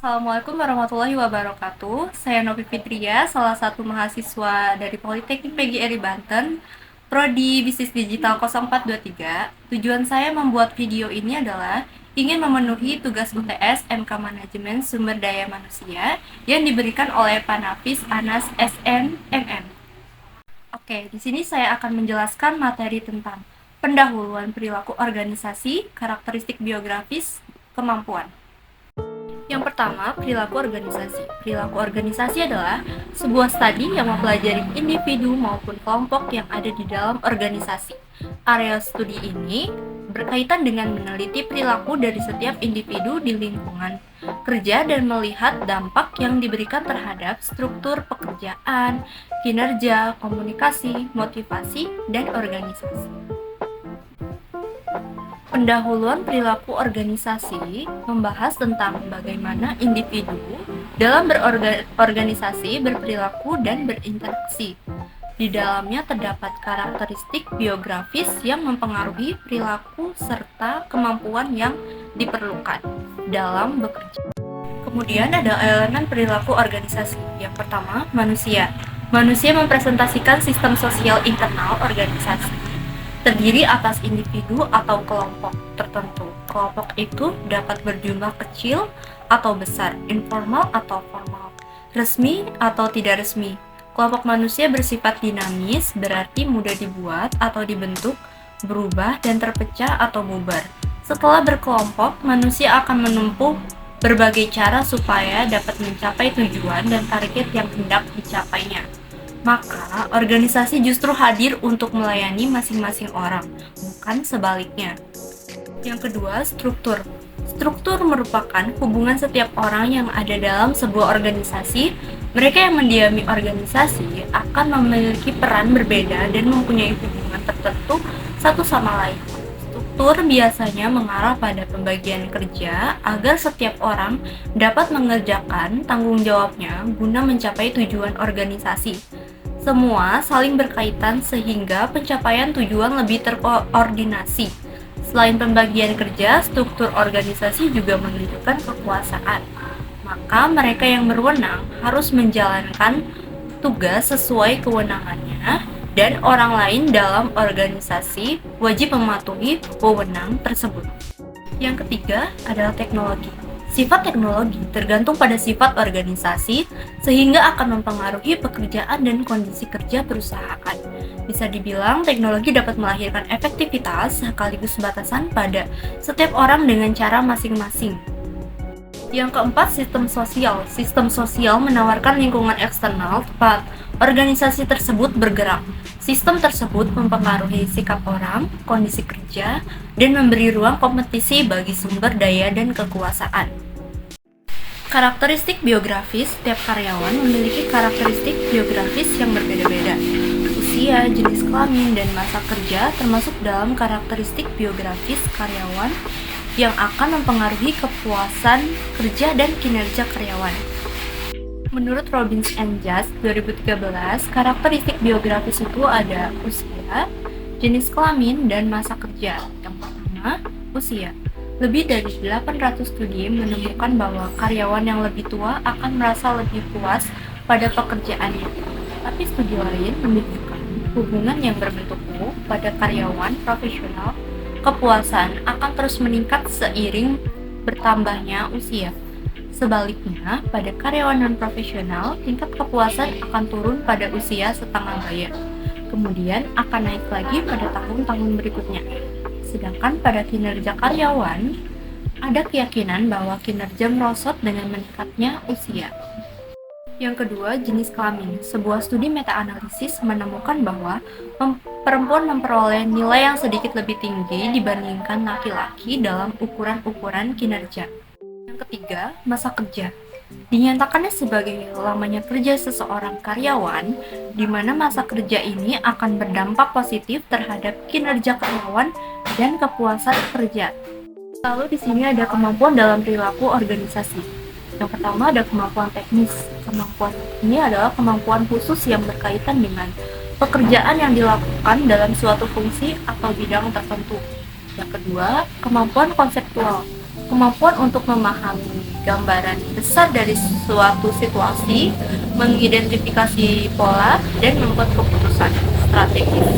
Assalamualaikum warahmatullahi wabarakatuh. Saya Novi Fitria, salah satu mahasiswa dari Politeknik PGRI Banten, Prodi Bisnis Digital 0423. Tujuan saya membuat video ini adalah ingin memenuhi tugas UTS MK Manajemen Sumber Daya Manusia yang diberikan oleh Pak Nafis Anas SNMM. Oke, di sini saya akan menjelaskan materi tentang pendahuluan perilaku organisasi, karakteristik biografis, kemampuan. Yang pertama, perilaku organisasi. Perilaku organisasi adalah sebuah studi yang mempelajari individu maupun kelompok yang ada di dalam organisasi. Area studi ini berkaitan dengan meneliti perilaku dari setiap individu di lingkungan kerja dan melihat dampak yang diberikan terhadap struktur pekerjaan, kinerja, komunikasi, motivasi, dan organisasi. Pendahuluan perilaku organisasi membahas tentang bagaimana individu dalam berorganisasi, berperilaku, dan berinteraksi. Di dalamnya terdapat karakteristik biografis yang mempengaruhi perilaku serta kemampuan yang diperlukan dalam bekerja. Kemudian ada elemen perilaku organisasi. Yang pertama, manusia. Manusia mempresentasikan sistem sosial internal organisasi. Terdiri atas individu atau kelompok tertentu. Kelompok itu dapat berjumlah kecil atau besar, informal atau formal, resmi atau tidak resmi. Kelompok manusia bersifat dinamis, berarti mudah dibuat atau dibentuk, berubah dan terpecah atau bubar. Setelah berkelompok, manusia akan menempuh berbagai cara supaya dapat mencapai tujuan dan target yang hendak dicapainya. Maka, organisasi justru hadir untuk melayani masing-masing orang, bukan sebaliknya. Yang kedua, struktur. Struktur merupakan hubungan setiap orang yang ada dalam sebuah organisasi. Mereka yang mendiami organisasi akan memiliki peran berbeda dan mempunyai hubungan tertentu satu sama lain. Struktur biasanya mengarah pada pembagian kerja agar setiap orang dapat mengerjakan tanggung jawabnya guna mencapai tujuan organisasi. Semua saling berkaitan sehingga pencapaian tujuan lebih terkoordinasi. Selain pembagian kerja, struktur organisasi juga menunjukkan kekuasaan. Maka mereka yang berwenang harus menjalankan tugas sesuai kewenangannya dan orang lain dalam organisasi wajib mematuhi wewenang tersebut. Yang ketiga adalah teknologi. Sifat teknologi tergantung pada sifat organisasi sehingga akan mempengaruhi pekerjaan dan kondisi kerja perusahaan. Bisa dibilang teknologi dapat melahirkan efektivitas sekaligus batasan pada setiap orang dengan cara masing-masing. Yang keempat, sistem sosial. Sistem sosial menawarkan lingkungan eksternal tempat organisasi tersebut bergerak. Sistem tersebut mempengaruhi sikap orang, kondisi kerja, dan memberi ruang kompetisi bagi sumber daya dan kekuasaan. Karakteristik biografis, setiap karyawan memiliki karakteristik biografis yang berbeda-beda. Usia, jenis kelamin, dan masa kerja termasuk dalam karakteristik biografis karyawan yang akan mempengaruhi kepuasan kerja dan kinerja karyawan. Menurut Robbins and Just 2013, karakteristik biografis itu ada usia, jenis kelamin, dan masa kerja. Yang pertama, usia. Lebih dari 800 studi menemukan bahwa karyawan yang lebih tua akan merasa lebih puas pada pekerjaannya. Tapi studi lain menunjukkan hubungan yang berbentuk U pada karyawan profesional, kepuasan akan terus meningkat seiring bertambahnya usia. Sebaliknya, pada karyawan non-profesional, tingkat kepuasan akan turun pada usia setengah baya. Kemudian akan naik lagi pada tahun-tahun berikutnya. Sedangkan pada kinerja karyawan, ada keyakinan bahwa kinerja merosot dengan meningkatnya usia. Yang kedua, jenis kelamin. Sebuah studi meta-analisis menemukan bahwa perempuan memperoleh nilai yang sedikit lebih tinggi dibandingkan laki-laki dalam ukuran-ukuran kinerja. Yang ketiga, masa kerja. Dinyatakannya sebagai lamanya kerja seseorang karyawan, di mana masa kerja ini akan berdampak positif terhadap kinerja karyawan dan kepuasan kerja. Lalu di sini ada kemampuan dalam perilaku organisasi. Yang pertama ada kemampuan teknis. Kemampuan ini adalah kemampuan khusus yang berkaitan dengan pekerjaan yang dilakukan dalam suatu fungsi atau bidang tertentu. Yang kedua, kemampuan konseptual. Kemampuan untuk memahami gambaran besar dari suatu situasi, mengidentifikasi pola, dan membuat keputusan strategis.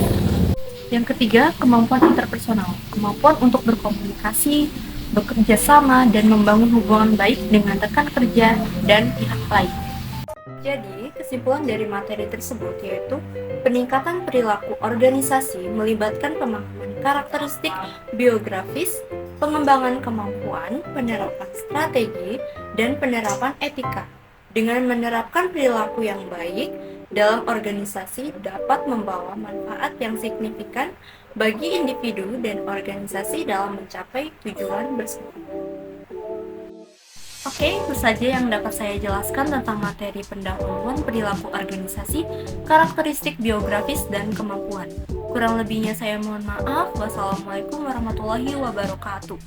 Yang ketiga, kemampuan interpersonal. Kemampuan untuk berkomunikasi, bekerja sama, dan membangun hubungan baik dengan rekan kerja dan pihak lain. Jadi, kesimpulan dari materi tersebut yaitu peningkatan perilaku organisasi melibatkan pemahaman karakteristik biografis, pengembangan kemampuan, penerapan strategi, dan penerapan etika. Dengan menerapkan perilaku yang baik dalam organisasi dapat membawa manfaat yang signifikan bagi individu dan organisasi dalam mencapai tujuan bersama. Oke, itu saja yang dapat saya jelaskan tentang materi pendahuluan perilaku organisasi, karakteristik biografis, dan kemampuan. Kurang lebihnya saya mohon maaf. Wassalamualaikum warahmatullahi wabarakatuh.